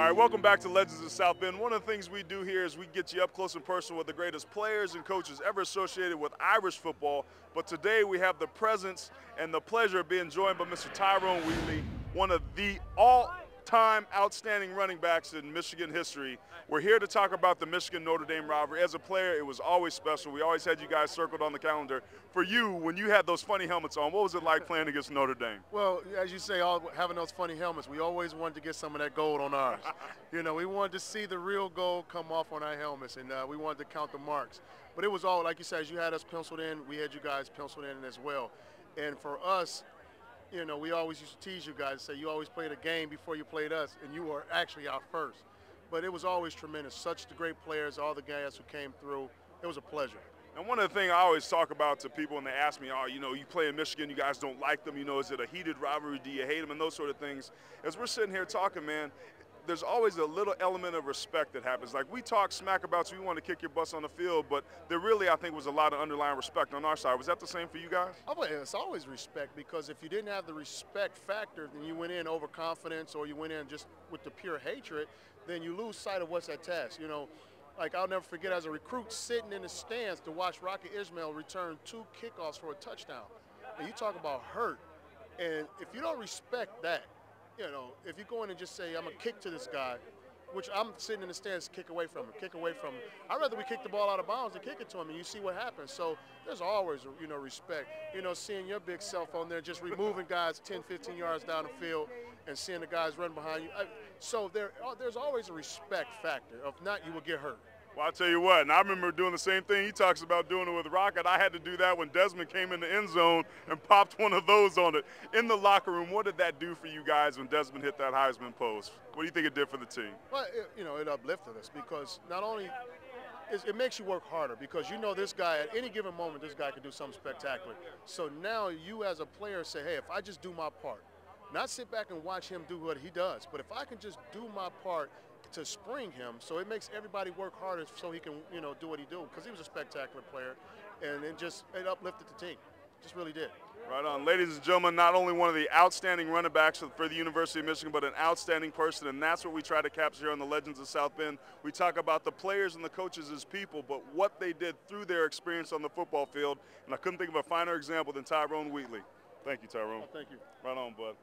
right, welcome back to Legends of South Bend. One of the things we do here is we get you up close and personal with the greatest players and coaches ever associated with Irish football. But today we have the presence and the pleasure of being joined by Mr. Tyrone Wheatley, one of the all-time outstanding running backs in Michigan history. We're here to talk about the Michigan-Notre Dame rivalry. As a player, it was always special. We always had you guys circled on the calendar. For you, when you had those funny helmets on, what was it like playing against Notre Dame? Well, as you say, having those funny helmets, we always wanted to get some of that gold on ours. You know, we wanted to see the real gold come off on our helmets, and we wanted to count the marks. But it was all, like you said, as you had us penciled in, we had you guys penciled in as well. And for us, you know, we always used to tease you guys and say you always played a game before you played us, and you were actually our first. But it was always tremendous. Such the great players, all the guys who came through. It was a pleasure. And one of the things I always talk about to people when they ask me, oh, you know, you play in Michigan, you guys don't like them, you know, is it a heated rivalry, do you hate them, and those sort of things. As we're sitting here talking, man, there's always a little element of respect that happens. Like, we talk smack about you, we want to kick your butts on the field, but there really, I think, was a lot of underlying respect on our side. Was that the same for you guys? Oh, well, it's always respect, because if you didn't have the respect factor, then you went in overconfidence or you went in just with the pure hatred, then you lose sight of what's at task. You know, like, I'll never forget as a recruit sitting in the stands to watch Rocket Ismail return 2 kickoffs for a touchdown. And you talk about hurt. And if you don't respect that, you know, if you go in and just say, I'm going to kick to this guy, which I'm sitting in the stands, kick away from him, kick away from him. I'd rather we kick the ball out of bounds than kick it to him, and you see what happens. So there's always, you know, respect. You know, seeing your big self on there, just removing guys 10, 15 yards down the field and seeing the guys run behind you. So there's always a respect factor. If not, you will get hurt. Well, I'll tell you what, and I remember doing the same thing he talks about doing it with Rocket. I had to do that when Desmond came in the end zone and popped one of those on it. In the locker room, what did that do for you guys when Desmond hit that Heisman post? What do you think it did for the team? Well, you know, it uplifted us, because not only it makes you work harder, because you know this guy, at any given moment, this guy can do something spectacular. So now you as a player say, hey, if I just do my part, not sit back and watch him do what he does, but if I can just do my part to spring him, so it makes everybody work harder so he can, you know, do what he do, because he was a spectacular player, and it uplifted the team. Just really did. Right on. Ladies and gentlemen, not only one of the outstanding running backs for the University of Michigan, but an outstanding person, and that's what we try to capture here on the Legends of South Bend. We talk about the players and the coaches as people, but what they did through their experience on the football field, and I couldn't think of a finer example than Tyrone Wheatley. Thank you, Tyrone. Oh, thank you. Right on, bud.